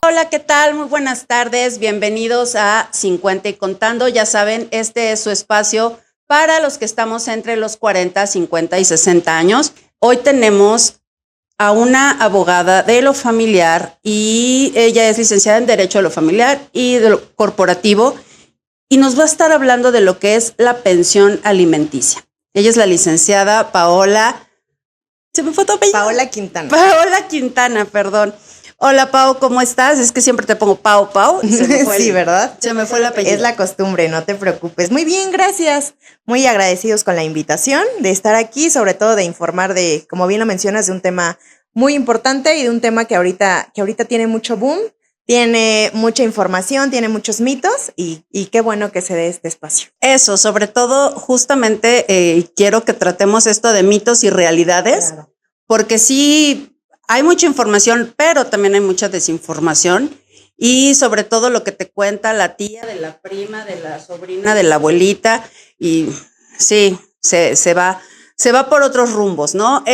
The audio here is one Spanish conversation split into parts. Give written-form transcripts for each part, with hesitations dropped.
Hola, ¿qué tal? Muy buenas tardes. Bienvenidos a 50 y Contando. Ya saben, este es su espacio para los que estamos entre los 40, 50 y 60 años. Hoy tenemos a una abogada de lo familiar y ella es licenciada en Derecho de lo Familiar y de lo Corporativo y nos va a estar hablando de lo que es la pensión alimenticia. Ella es la licenciada Paola. ¿Se me fue tu apellido? Paola Quintana. Paola Quintana, perdón. Hola, Pau, ¿cómo estás? Es que siempre te pongo Pau. Sí, ¿verdad? Se me fue el apellido. Es la costumbre, no te preocupes. Muy bien, gracias. Muy agradecidos con la invitación de estar aquí, sobre todo de informar de, como bien lo mencionas, de un tema muy importante y de un tema que ahorita tiene mucho boom, tiene mucha información, tiene muchos mitos y qué bueno que se dé este espacio. Eso, sobre todo, justamente quiero que tratemos esto de mitos y realidades, claro, porque sí hay mucha información, pero también hay mucha desinformación y sobre todo lo que te cuenta la tía, de la prima, de la sobrina, de la abuelita y sí, se va por otros rumbos, ¿no?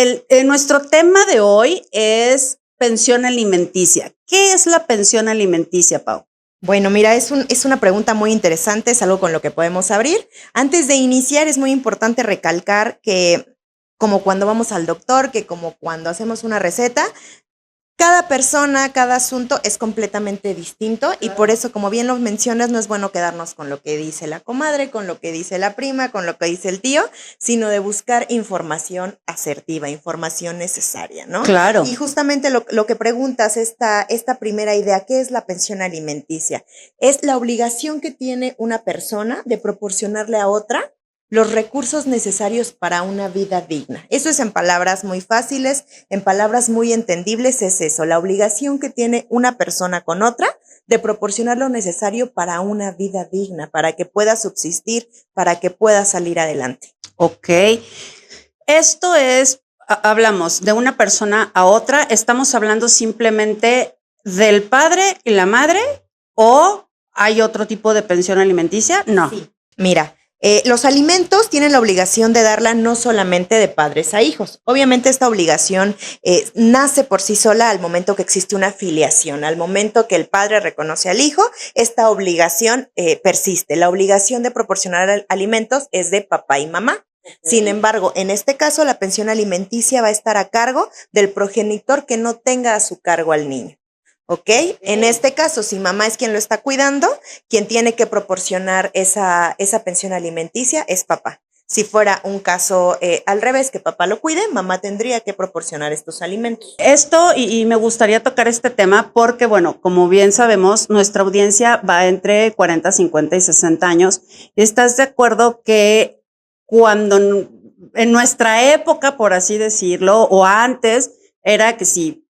Nuestro tema de hoy es pensión alimenticia. ¿Qué es la pensión alimenticia, Pau? Bueno, mira, es una pregunta muy interesante, es algo con lo que podemos abrir. Antes de iniciar, es muy importante recalcar que, como cuando vamos al doctor, que como cuando hacemos una receta, cada persona, cada asunto es completamente distinto y por eso, como bien lo mencionas, no es bueno quedarnos con lo que dice la comadre, con lo que dice la prima, con lo que dice el tío, sino de buscar información asertiva, información necesaria, ¿no? Claro. Y justamente lo que preguntas, esta primera idea, ¿qué es la pensión alimenticia? Es la obligación que tiene una persona de proporcionarle a otra los recursos necesarios para una vida digna. Eso es en palabras muy fáciles, en palabras muy entendibles, es eso, la obligación que tiene una persona con otra de proporcionar lo necesario para una vida digna, para que pueda subsistir, para que pueda salir adelante. Ok. Esto es, hablamos de una persona a otra, estamos hablando simplemente del padre y la madre, ¿o hay otro tipo de pensión alimenticia? No. Sí. Mira, los alimentos tienen la obligación de darla no solamente de padres a hijos. Obviamente esta obligación nace por sí sola al momento que existe una filiación, al momento que el padre reconoce al hijo, esta obligación persiste. La obligación de proporcionar alimentos es de papá y mamá. Sin embargo, en este caso, la pensión alimenticia va a estar a cargo del progenitor que no tenga a su cargo al niño. ¿Ok? En este caso, si mamá es quien lo está cuidando, quien tiene que proporcionar esa pensión alimenticia es papá. Si fuera un caso al revés, que papá lo cuide, mamá tendría que proporcionar estos alimentos. Esto, y me gustaría tocar este tema porque, bueno, como bien sabemos, nuestra audiencia va entre 40, 50 y 60 años. ¿Estás de acuerdo que cuando en nuestra época, por así decirlo, o antes, era que si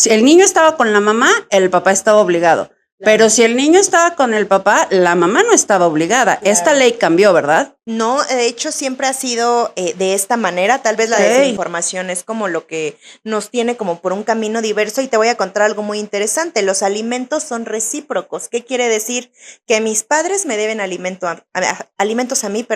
el niño estaba con la mamá, el papá estaba obligado? Claro. Pero si el niño estaba con el papá, la mamá no estaba obligada. Claro. Esta ley cambió, ¿verdad? No, de hecho siempre ha sido de esta manera. Tal vez la desinformación es como lo que nos tiene como por un camino diverso y te voy a contar algo muy interesante. Los alimentos son recíprocos. ¿Qué quiere decir? Que mis padres me deben alimentos a mí,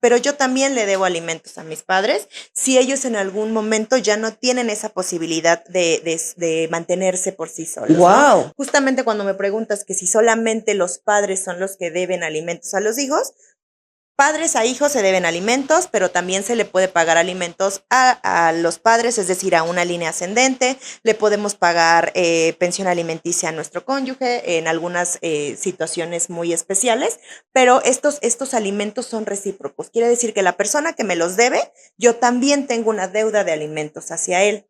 pero yo también le debo alimentos a mis padres si ellos en algún momento ya no tienen esa posibilidad de mantenerse por sí solos. ¡Wow! ¿No? Justamente cuando me preguntas que si solamente los padres son los que deben alimentos a los hijos, padres a hijos se deben alimentos, pero también se le puede pagar alimentos a los padres, es decir, a una línea ascendente. Le podemos pagar pensión alimenticia a nuestro cónyuge en algunas situaciones muy especiales, pero estos alimentos son recíprocos. Quiere decir que la persona que me los debe, yo también tengo una deuda de alimentos hacia él.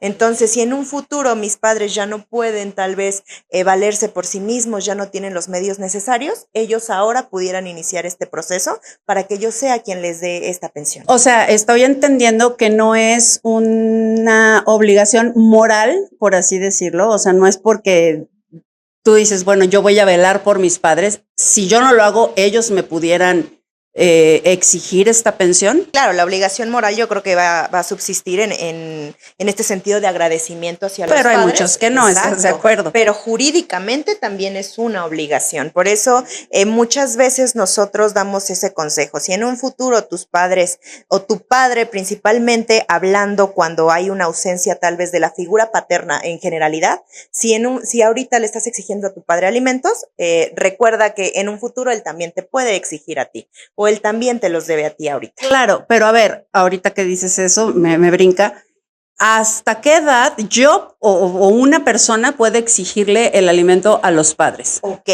Entonces, si en un futuro mis padres ya no pueden tal vez valerse por sí mismos, ya no tienen los medios necesarios, ellos ahora pudieran iniciar este proceso para que yo sea quien les dé esta pensión. O sea, estoy entendiendo que no es una obligación moral, por así decirlo. O sea, no es porque tú dices, bueno, yo voy a velar por mis padres. Si yo no lo hago, ellos me pudieran exigir esta pensión? Claro, la obligación moral yo creo que va a subsistir en este sentido de agradecimiento hacia los Pero padres. hay muchos que no, ¿estás de acuerdo? Pero jurídicamente también es una obligación. Por eso muchas veces nosotros damos ese consejo. Si en un futuro tus padres o tu padre principalmente hablando cuando hay una ausencia tal vez de la figura paterna en generalidad, si ahorita le estás exigiendo a tu padre alimentos, recuerda que en un futuro él también te puede exigir a ti. O él también te los debe a ti ahorita. Claro, pero a ver, ahorita que dices eso, me brinca. ¿Hasta qué edad yo o una persona puede exigirle el alimento a los padres? Ok.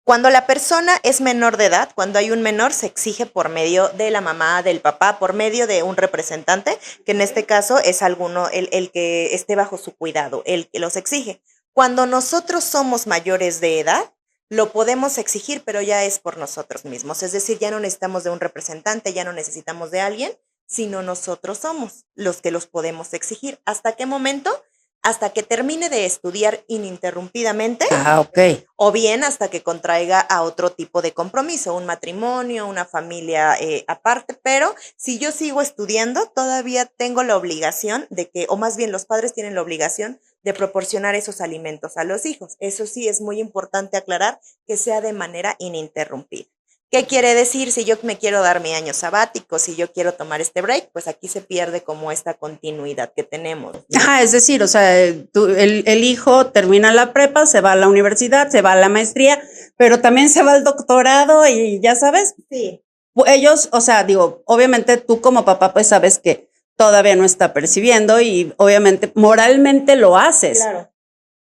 Cuando la persona es menor de edad, cuando hay un menor, se exige por medio de la mamá, del papá, por medio de un representante, que en este caso es el que esté bajo su cuidado, el que los exige. Cuando nosotros somos mayores de edad, lo podemos exigir, pero ya es por nosotros mismos. Es decir, ya no necesitamos de un representante, ya no necesitamos de alguien, sino nosotros somos los que los podemos exigir. ¿Hasta qué momento? Hasta que termine de estudiar ininterrumpidamente. Ok. O bien hasta que contraiga a otro tipo de compromiso, un matrimonio, una familia aparte. Pero si yo sigo estudiando, todavía tengo la obligación de que, o más bien los padres tienen la obligación de proporcionar esos alimentos a los hijos. Eso sí es muy importante aclarar que sea de manera ininterrumpida. ¿Qué quiere decir? Si yo me quiero dar mi año sabático, si yo quiero tomar este break, pues aquí se pierde como esta continuidad que tenemos, ¿no? Ajá, es decir, o sea, el hijo termina la prepa, se va a la universidad, se va a la maestría, pero también se va al doctorado y ya sabes. Sí. Ellos, o sea, digo, obviamente tú como papá pues sabes que todavía no está percibiendo y obviamente moralmente lo haces. Claro.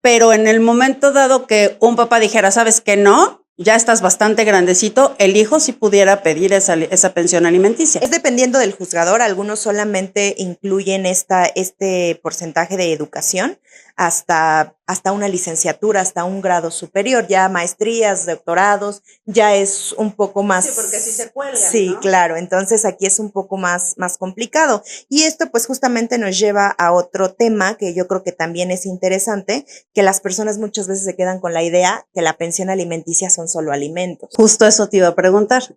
Pero en el momento dado que un papá dijera, ¿sabes qué? No, ya estás bastante grandecito, el hijo sí pudiera pedir esa pensión alimenticia. Es dependiendo del juzgador, algunos solamente incluyen este porcentaje de educación hasta una licenciatura, hasta un grado superior, ya maestrías, doctorados, ya es un poco más. Sí, porque así se cuelgan, Sí, ¿no? claro, entonces aquí es un poco más complicado. Y esto pues justamente nos lleva a otro tema que yo creo que también es interesante, que las personas muchas veces se quedan con la idea que la pensión alimenticia son solo alimentos. Justo eso te iba a preguntar.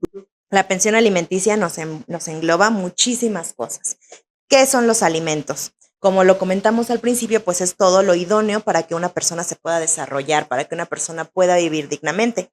La pensión alimenticia nos engloba muchísimas cosas. ¿Qué son los alimentos? Como lo comentamos al principio, pues es todo lo idóneo para que una persona se pueda desarrollar, para que una persona pueda vivir dignamente.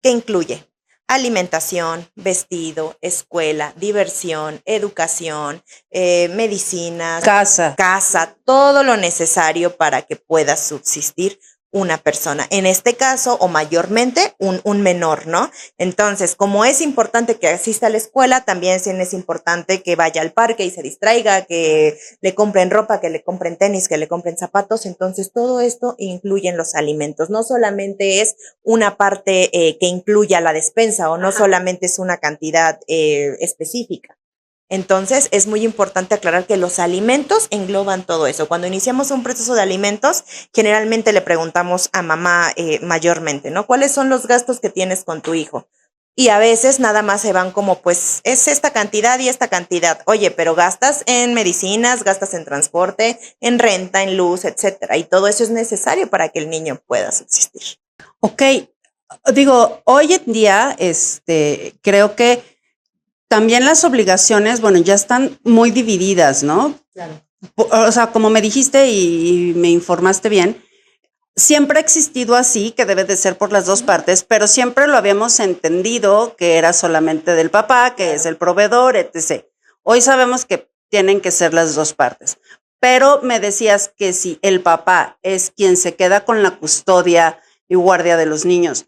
¿Qué incluye? Alimentación, vestido, escuela, diversión, educación, medicinas, casa, todo lo necesario para que pueda subsistir una persona, en este caso o mayormente un menor, ¿no? Entonces, como es importante que asista a la escuela, también es importante que vaya al parque y se distraiga, que le compren ropa, que le compren tenis, que le compren zapatos. Entonces, todo esto incluye en los alimentos. No solamente es una parte que incluya la despensa o no solamente es una cantidad específica. Entonces, es muy importante aclarar que los alimentos engloban todo eso. Cuando iniciamos un proceso de alimentos, generalmente le preguntamos a mamá mayormente, ¿no? ¿Cuáles son los gastos que tienes con tu hijo? Y a veces nada más se van como, pues, es esta cantidad y esta cantidad. Oye, pero gastas en medicinas, gastas en transporte, en renta, en luz, etcétera. Y todo eso es necesario para que el niño pueda subsistir. Ok, digo, hoy en día, creo que también las obligaciones, bueno, ya están muy divididas, ¿no? Claro. O sea, como me dijiste y me informaste bien, siempre ha existido así, que debe de ser por las dos partes, pero siempre lo habíamos entendido que era solamente del papá, que es el proveedor, etc. Hoy sabemos que tienen que ser las dos partes, pero me decías que si el papá es quien se queda con la custodia y guardia de los niños,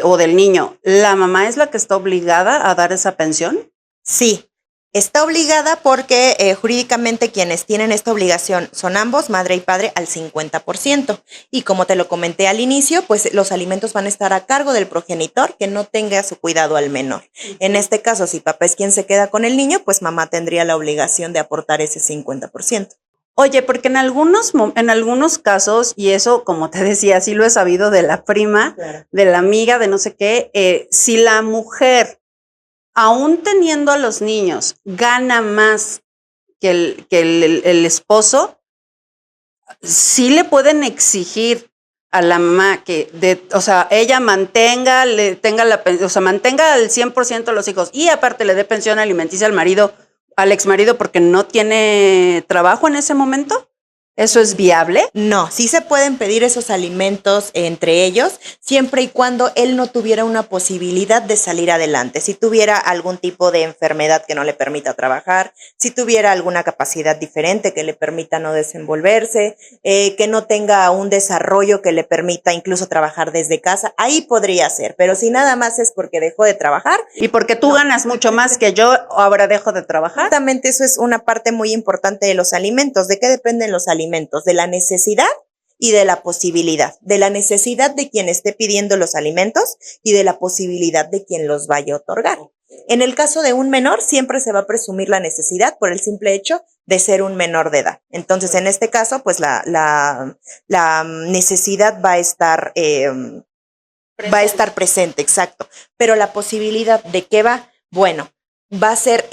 o del niño, ¿la mamá es la que está obligada a dar esa pensión? Sí, está obligada porque jurídicamente quienes tienen esta obligación son ambos, madre y padre, al 50%. Y como te lo comenté al inicio, pues los alimentos van a estar a cargo del progenitor que no tenga a su cuidado al menor. En este caso, si papá es quien se queda con el niño, pues mamá tendría la obligación de aportar ese 50%. Oye, porque en algunos casos, y eso, como te decía, sí lo he sabido de la prima, Claro. de la amiga, de no sé qué, si la mujer, aún teniendo a los niños, gana más que el esposo, sí le pueden exigir a la mamá que, o sea, ella mantenga al 100% a los hijos y aparte le dé pensión alimenticia al marido, al exmarido porque no tiene trabajo en ese momento? ¿Eso es viable? No, sí se pueden pedir esos alimentos entre ellos, siempre y cuando él no tuviera una posibilidad de salir adelante. Si tuviera algún tipo de enfermedad que no le permita trabajar, si tuviera alguna capacidad diferente que le permita no desenvolverse, que no tenga un desarrollo que le permita incluso trabajar desde casa, ahí podría ser. Pero si nada más es porque dejó de trabajar. Y porque tú ganas mucho más que yo, ahora dejo de trabajar. Justamente eso es una parte muy importante de los alimentos. ¿De qué dependen los alimentos? De la necesidad y de la posibilidad. De la necesidad de quien esté pidiendo los alimentos y de la posibilidad de quien los vaya a otorgar. En el caso de un menor, siempre se va a presumir la necesidad por el simple hecho de ser un menor de edad. Entonces, en este caso, pues la necesidad va a estar presente, exacto. Pero la posibilidad de qué va, bueno, va a ser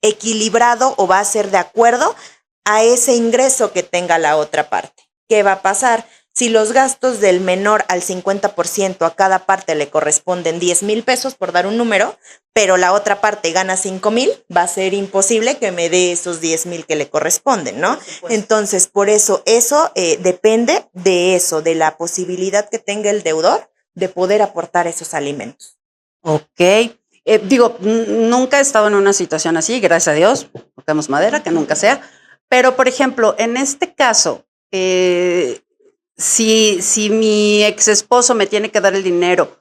equilibrado o va a ser de acuerdo a ese ingreso que tenga la otra parte. ¿Qué va a pasar? Si los gastos del menor al 50% a cada parte le corresponden 10,000 pesos, por dar un número, pero la otra parte gana 5,000, va a ser imposible que me dé esos 10,000 que le corresponden, ¿no? Entonces, por eso depende de eso, de la posibilidad que tenga el deudor de poder aportar esos alimentos. Ok. Nunca he estado en una situación así, gracias a Dios, tocamos madera, que nunca sea. Pero, por ejemplo, en este caso, si mi ex esposo me tiene que dar el dinero,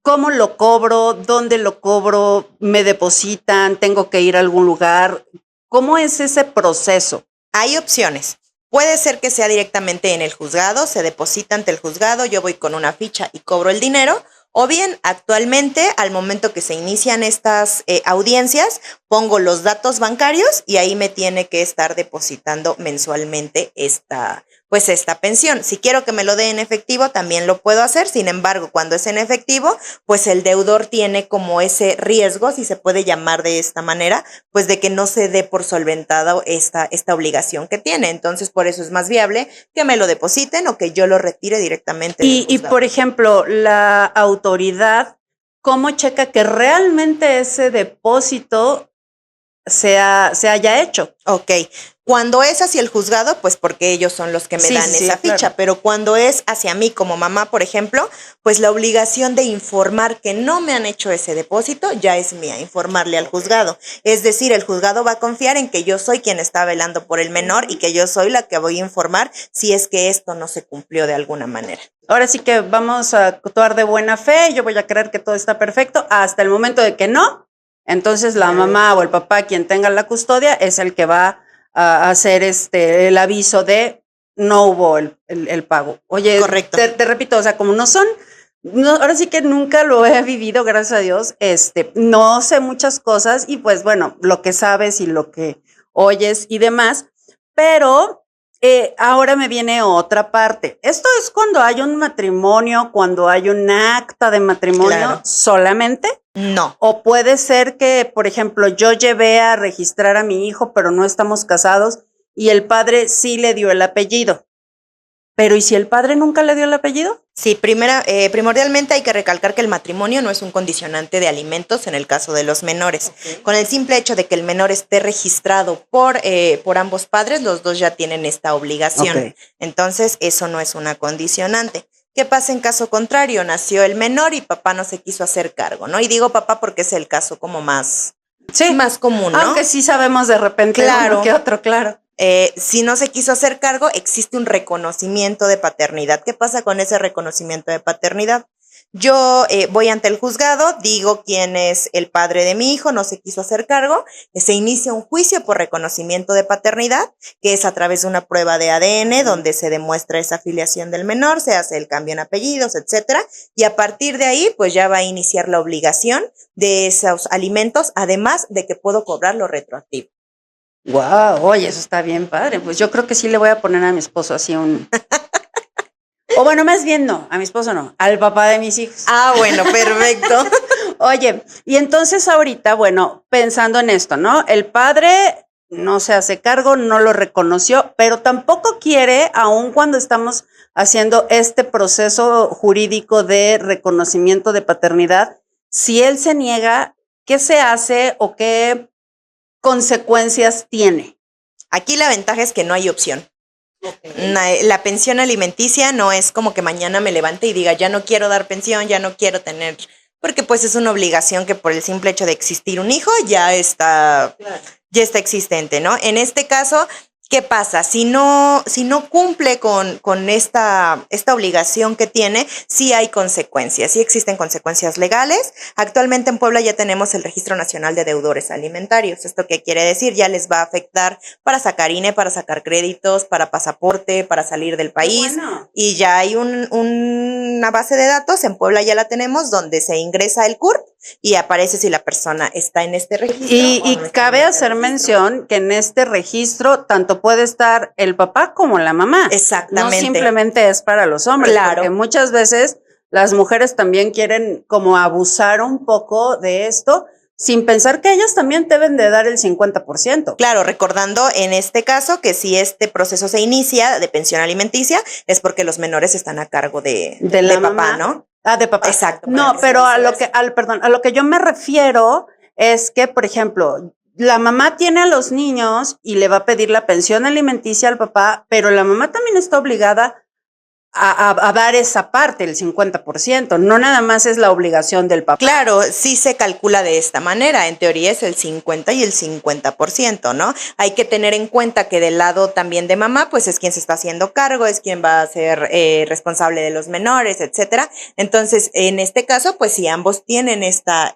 ¿cómo lo cobro? ¿Dónde lo cobro? ¿Me depositan? ¿Tengo que ir a algún lugar? ¿Cómo es ese proceso? Hay opciones. Puede ser que sea directamente en el juzgado, se deposita ante el juzgado, yo voy con una ficha y cobro el dinero. O bien, actualmente, al momento que se inician estas audiencias, pongo los datos bancarios y ahí me tiene que estar depositando mensualmente esta pensión. Si quiero que me lo dé en efectivo, también lo puedo hacer. Sin embargo, cuando es en efectivo, pues el deudor tiene como ese riesgo, si se puede llamar de esta manera, pues de que no se dé por solventado esta obligación que tiene. Entonces, por eso es más viable que me lo depositen o que yo lo retire directamente del juzgado. Y por ejemplo, la autoridad, ¿cómo checa que realmente ese depósito se haya hecho? Ok. Cuando es hacia el juzgado, pues porque ellos son los que me dan esa ficha, claro. Pero cuando es hacia mí como mamá, por ejemplo, pues la obligación de informar que no me han hecho ese depósito ya es mía, informarle al juzgado. Es decir, el juzgado va a confiar en que yo soy quien está velando por el menor y que yo soy la que voy a informar si es que esto no se cumplió de alguna manera. Ahora sí que vamos a actuar de buena fe, yo voy a creer que todo está perfecto hasta el momento de que no. Entonces la mamá o el papá, quien tenga la custodia, es el que va a hacer el aviso de no hubo el pago. Oye, correcto. Te repito, o sea, como no, ahora sí que nunca lo he vivido, gracias a Dios, no sé muchas cosas y pues bueno, lo que sabes y lo que oyes y demás, pero ahora me viene otra parte. Esto es cuando hay un matrimonio, cuando hay un acta de matrimonio, claro. ¿Solamente? No. O puede ser que, por ejemplo, yo llevé a registrar a mi hijo, pero no estamos casados y el padre sí le dio el apellido. Pero ¿y si el padre nunca le dio el apellido? Sí, primordialmente hay que recalcar que el matrimonio no es un condicionante de alimentos en el caso de los menores. Okay. Con el simple hecho de que el menor esté registrado por ambos padres, los dos ya tienen esta obligación. Okay. Entonces, eso no es una condicionante. ¿Qué pasa en caso contrario? Nació el menor y papá no se quiso hacer cargo, ¿no? Y digo papá porque es el caso como más común, ¿no? Aunque sí sabemos de repente uno que otro, claro. Si no se quiso hacer cargo, existe un reconocimiento de paternidad. ¿Qué pasa con ese reconocimiento de paternidad? Yo voy ante el juzgado, digo quién es el padre de mi hijo, no se quiso hacer cargo, se inicia un juicio por reconocimiento de paternidad, que es a través de una prueba de ADN donde se demuestra esa filiación del menor, se hace el cambio en apellidos, etcétera, y a partir de ahí pues ya va a iniciar la obligación de esos alimentos, además de que puedo cobrarlo retroactivo. Wow, oye, eso está bien padre. Pues yo creo que sí le voy a poner a mi esposo así un... O bueno, más bien no, a mi esposo no, al papá de mis hijos. Ah, bueno, perfecto. Oye, y entonces ahorita, bueno, pensando en esto, ¿no? El padre no se hace cargo, no lo reconoció, pero tampoco quiere, aun cuando estamos haciendo este proceso jurídico de reconocimiento de paternidad, si él se niega, ¿qué se hace o qué consecuencias tiene? Aquí la ventaja es que no hay opción. La pensión alimenticia no es como que mañana me levante y diga, ya no quiero dar pensión, ya no quiero tener, porque pues es una obligación que por el simple hecho de existir un hijo ya está existente, ¿no? En este caso, ¿qué pasa? Si no cumple con esta obligación que tiene, sí hay consecuencias, sí existen consecuencias legales. Actualmente en Puebla ya tenemos el Registro Nacional de Deudores Alimentarios. ¿Esto qué quiere decir? Ya les va a afectar para sacar INE, para sacar créditos, para pasaporte, para salir del país. Bueno. Y ya hay una base de datos, en Puebla ya la tenemos, donde se ingresa el CURP y aparece si la persona está en este registro. Y cabe hacer mención que en este registro tanto puede estar el papá como la mamá. Exactamente. No simplemente es para los hombres, Claro. Porque muchas veces las mujeres también quieren como abusar un poco de esto, sin pensar que ellas también deben de dar el 50%. Claro, recordando en este caso que si este proceso se inicia de pensión alimenticia es porque los menores están a cargo de la papá, mamá, ¿no? De papá. Exacto. No, pero a lo que yo me refiero es que, por ejemplo, la mamá tiene a los niños y le va a pedir la pensión alimenticia al papá, pero la mamá también está obligada a dar esa parte, el 50%. No nada más es la obligación del papá. Claro, sí se calcula de esta manera. En teoría es el 50 y el 50%, ¿no? Hay que tener en cuenta que del lado también de mamá, pues es quien se está haciendo cargo, es quien va a ser responsable de los menores, etcétera. Entonces, en este caso, pues sí, ambos tienen esta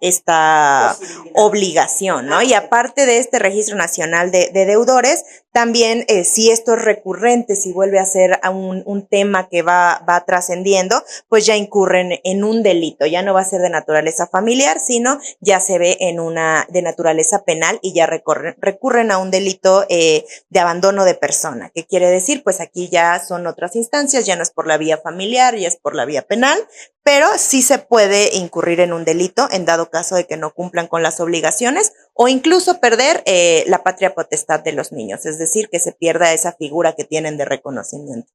obligación, ¿no? Y aparte de este Registro Nacional de Deudores, también si esto es recurrente, si vuelve a ser un tema que va trascendiendo, pues ya incurren en un delito, ya no va a ser de naturaleza familiar, sino ya se ve en una de naturaleza penal y ya recurren a un delito de abandono de persona. ¿Qué quiere decir? Pues aquí ya son otras instancias, ya no es por la vía familiar, ya es por la vía penal, pero sí se puede incurrir en un delito en dado caso de que no cumplan con las obligaciones o incluso perder la patria potestad de los niños, es decir, que se pierda esa figura que tienen de reconocimiento.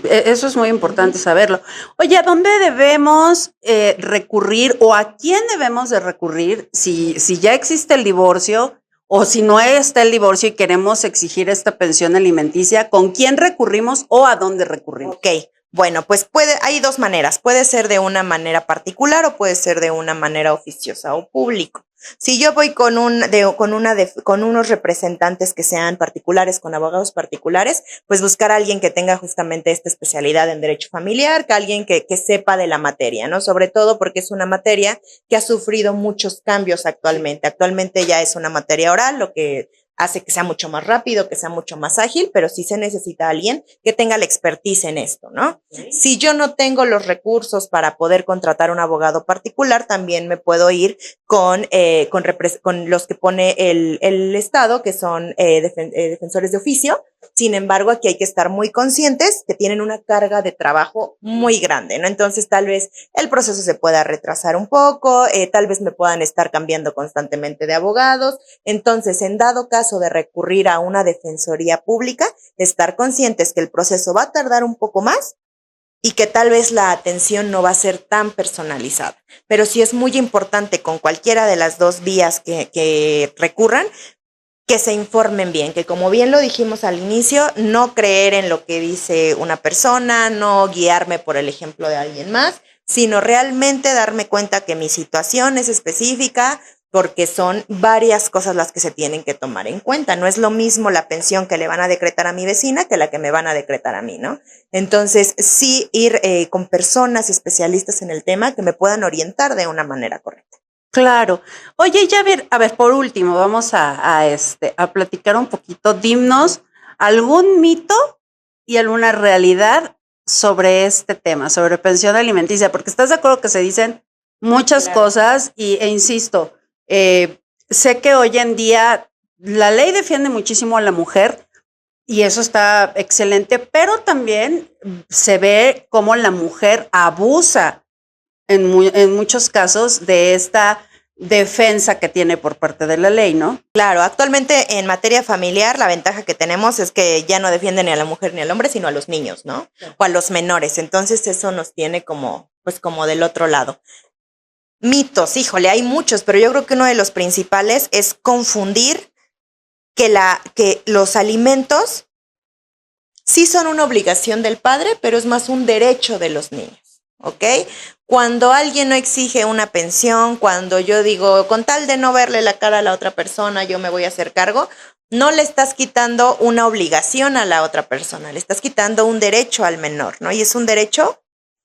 Eso es muy importante saberlo. Oye, ¿a dónde debemos recurrir o a quién debemos de recurrir si ya existe el divorcio o si no está el divorcio y queremos exigir esta pensión alimenticia? ¿Con quién recurrimos o a dónde recurrimos? Ok, bueno, pues hay dos maneras. Puede ser de una manera particular o puede ser de una manera oficiosa o público. Si yo voy con unos representantes que sean particulares, con abogados particulares, pues buscar a alguien que tenga justamente esta especialidad en derecho familiar, que alguien que sepa de la materia, ¿no? Sobre todo porque es una materia que ha sufrido muchos cambios actualmente. Actualmente ya es una materia oral, lo que hace que sea mucho más rápido, que sea mucho más ágil, pero sí se necesita alguien que tenga la expertise en esto, ¿no? Sí. Si yo no tengo los recursos para poder contratar un abogado particular, también me puedo ir con los que pone el Estado, que son defensores de oficio. Sin embargo, aquí hay que estar muy conscientes que tienen una carga de trabajo muy grande, ¿no? Entonces, tal vez el proceso se pueda retrasar un poco, tal vez me puedan estar cambiando constantemente de abogados. Entonces, en dado caso de recurrir a una defensoría pública, estar conscientes que el proceso va a tardar un poco más y que tal vez la atención no va a ser tan personalizada. Pero sí es muy importante con cualquiera de las dos vías que recurran, que se informen bien, que como bien lo dijimos al inicio, no creer en lo que dice una persona, no guiarme por el ejemplo de alguien más, sino realmente darme cuenta que mi situación es específica, porque son varias cosas las que se tienen que tomar en cuenta. No es lo mismo la pensión que le van a decretar a mi vecina que la que me van a decretar a mí, ¿no? Entonces, sí ir con personas especialistas en el tema que me puedan orientar de una manera correcta. Claro. Oye, ya a ver, por último, vamos a platicar un poquito. Dinos algún mito y alguna realidad sobre este tema, sobre pensión alimenticia, porque estás de acuerdo que se dicen muchas cosas e insisto, sé que hoy en día la ley defiende muchísimo a la mujer y eso está excelente, pero también se ve cómo la mujer abusa en muchos casos de esta defensa que tiene por parte de la ley, ¿no? Claro, actualmente en materia familiar la ventaja que tenemos es que ya no defienden ni a la mujer ni al hombre, sino a los niños, ¿no? O a los menores. Entonces eso nos tiene como, pues como del otro lado. Mitos, híjole, hay muchos, pero yo creo que uno de los principales es confundir que los alimentos sí son una obligación del padre, pero es más un derecho de los niños, ¿ok? Cuando alguien no exige una pensión, cuando yo digo, con tal de no verle la cara a la otra persona, yo me voy a hacer cargo, no le estás quitando una obligación a la otra persona, le estás quitando un derecho al menor, ¿no? Y es un derecho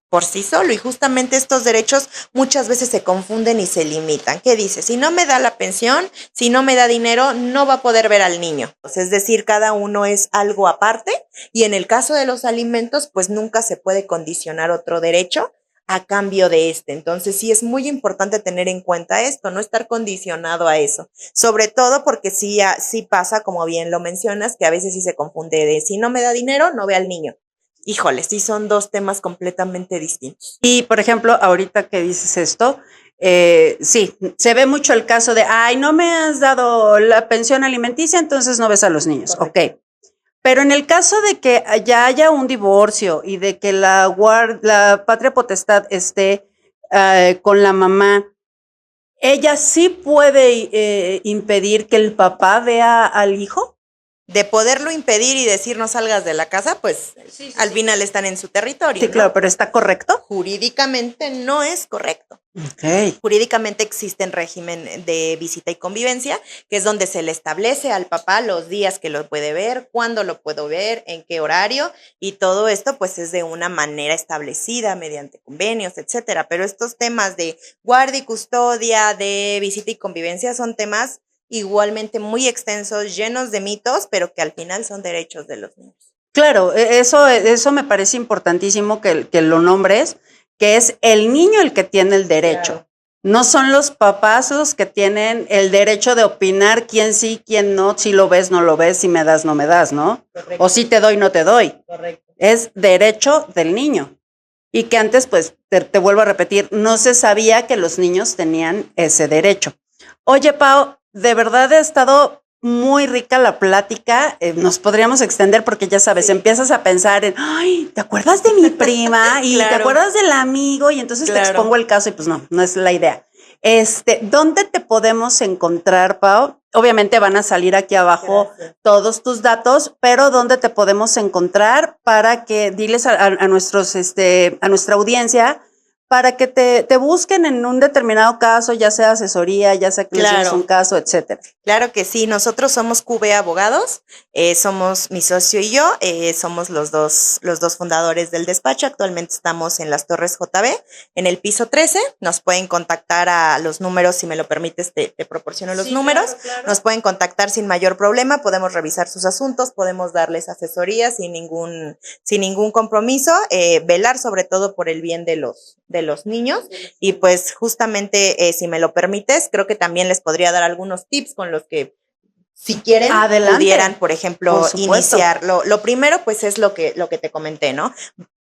por sí solo, y justamente estos derechos muchas veces se confunden y se limitan. ¿Qué dice? Si no me da la pensión, si no me da dinero, no va a poder ver al niño. Pues es decir, cada uno es algo aparte, y en el caso de los alimentos, pues nunca se puede condicionar otro derecho a cambio de este. Entonces sí es muy importante tener en cuenta esto, no estar condicionado a eso, sobre todo porque sí pasa, como bien lo mencionas, que a veces sí se confunde de si no me da dinero, no ve al niño. Híjole, sí son dos temas completamente distintos. Y, por ejemplo, ahorita que dices esto, sí, se ve mucho el caso de, ay, no me has dado la pensión alimenticia, entonces no ves a los niños. Correcto. Ok. Pero en el caso de que ya haya un divorcio y de que la patria potestad esté con la mamá, ¿ella sí puede impedir que el papá vea al hijo? De poderlo impedir y decir no salgas de la casa, pues sí, al final están en su territorio. Sí, ¿no? Claro, pero ¿está correcto? Jurídicamente no es correcto. Okay. Jurídicamente existe en régimen de visita y convivencia, que es donde se le establece al papá los días que lo puede ver, cuándo lo puedo ver, en qué horario, y todo esto pues es de una manera establecida mediante convenios, etcétera. Pero estos temas de guardia y custodia, de visita y convivencia son temas igualmente muy extensos, llenos de mitos, pero que al final son derechos de los niños. Claro, eso me parece importantísimo que lo nombres, que es el niño el que tiene el derecho. Claro. No son los papás los que tienen el derecho de opinar quién sí, quién no, si lo ves, no lo ves, si me das, no me das, ¿no? Correcto. O si te doy, no te doy. Correcto. Es derecho del niño. Y que antes, pues, te vuelvo a repetir, no se sabía que los niños tenían ese derecho. Oye, Pau, de verdad ha estado muy rica la plática, nos podríamos extender porque ya sabes, sí. Empiezas a pensar en, ay, ¿te acuerdas de mi prima? Y claro. ¿Te acuerdas del amigo? Y entonces claro. Te expongo el caso y pues no es la idea. ¿Dónde te podemos encontrar, Pau? Obviamente van a salir aquí abajo Gracias. Todos tus datos, pero ¿dónde te podemos encontrar para que diles a nuestros, a nuestra audiencia para que te busquen en un determinado caso, ya sea asesoría, ya sea que les un caso, etcétera? Claro que sí, nosotros somos QB Abogados, somos mi socio y yo, somos los dos fundadores del despacho. Actualmente estamos en las Torres JB, en el piso 13, nos pueden contactar a los números, si me lo permites te proporciono los números, claro. Nos pueden contactar sin mayor problema, podemos revisar sus asuntos, podemos darles asesoría sin ningún compromiso, velar sobre todo por el bien de los niños, y pues justamente si me lo permites, creo que también les podría dar algunos tips con los que si quieren Adelante. Pudieran, por ejemplo, iniciar. Lo primero pues es lo que te comenté, ¿no?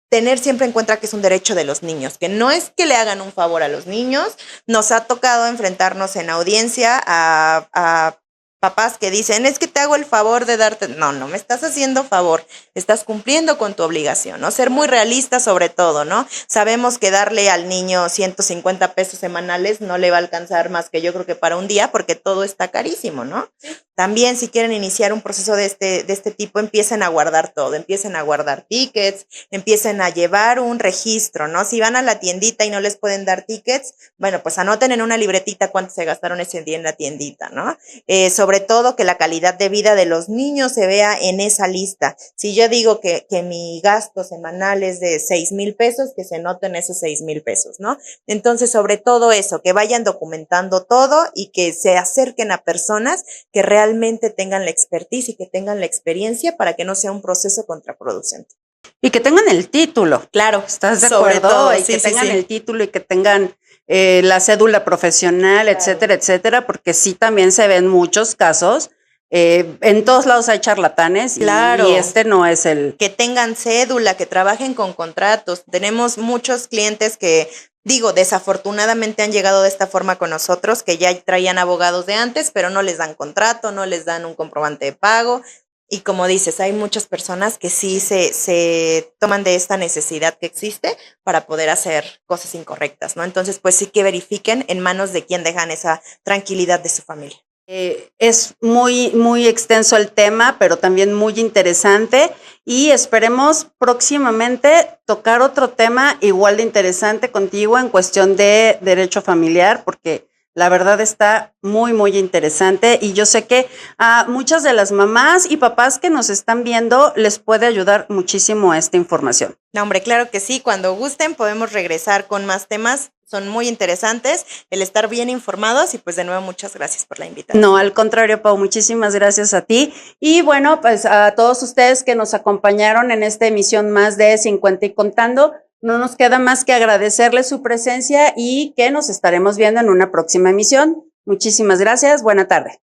Tener siempre en cuenta que es un derecho de los niños, que no es que le hagan un favor a los niños. Nos ha tocado enfrentarnos en audiencia a papás que dicen, es que te hago el favor de darte, no me estás haciendo favor, estás cumpliendo con tu obligación, ¿no? Ser muy realista sobre todo, ¿no? Sabemos que darle al niño 150 pesos semanales no le va a alcanzar más que yo creo que para un día, porque todo está carísimo, ¿no? Sí. También si quieren iniciar un proceso de este tipo, empiecen a guardar todo, empiecen a guardar tickets, empiecen a llevar un registro, ¿no? Si van a la tiendita y no les pueden dar tickets, bueno, pues anoten en una libretita cuánto se gastaron ese día en la tiendita, ¿no? Sobre todo que la calidad de vida de los niños se vea en esa lista. Si yo digo que mi gasto semanal es de 6,000 pesos, que se noten esos 6,000 pesos, ¿no? Entonces, sobre todo eso, que vayan documentando todo y que se acerquen a personas que realmente tengan la expertise y que tengan la experiencia para que no sea un proceso contraproducente. Y que tengan el título. Claro. ¿Estás de acuerdo? Todo, y que tengan el título y que tengan la cédula profesional, etcétera, etcétera, porque sí también se ven muchos casos En todos lados hay charlatanes Claro. y este no es el... Que tengan cédula, que trabajen con contratos. Tenemos muchos clientes que, digo, desafortunadamente han llegado de esta forma con nosotros, que ya traían abogados de antes, pero no les dan contrato, no les dan un comprobante de pago. Y como dices, hay muchas personas que sí se toman de esta necesidad que existe para poder hacer cosas incorrectas, ¿no? Entonces, pues sí que verifiquen en manos de quién dejan esa tranquilidad de su familia. Es muy, muy extenso el tema, pero también muy interesante y esperemos próximamente tocar otro tema igual de interesante contigo en cuestión de derecho familiar, porque la verdad está muy, muy interesante y yo sé que a muchas de las mamás y papás que nos están viendo les puede ayudar muchísimo esta información. No, hombre, claro que sí. Cuando gusten podemos regresar con más temas. Son muy interesantes el estar bien informados y pues de nuevo muchas gracias por la invitación. No, al contrario, Pau, muchísimas gracias a ti. Y bueno, pues a todos ustedes que nos acompañaron en esta emisión más de 50 y contando, no nos queda más que agradecerles su presencia y que nos estaremos viendo en una próxima emisión. Muchísimas gracias. Buena tarde.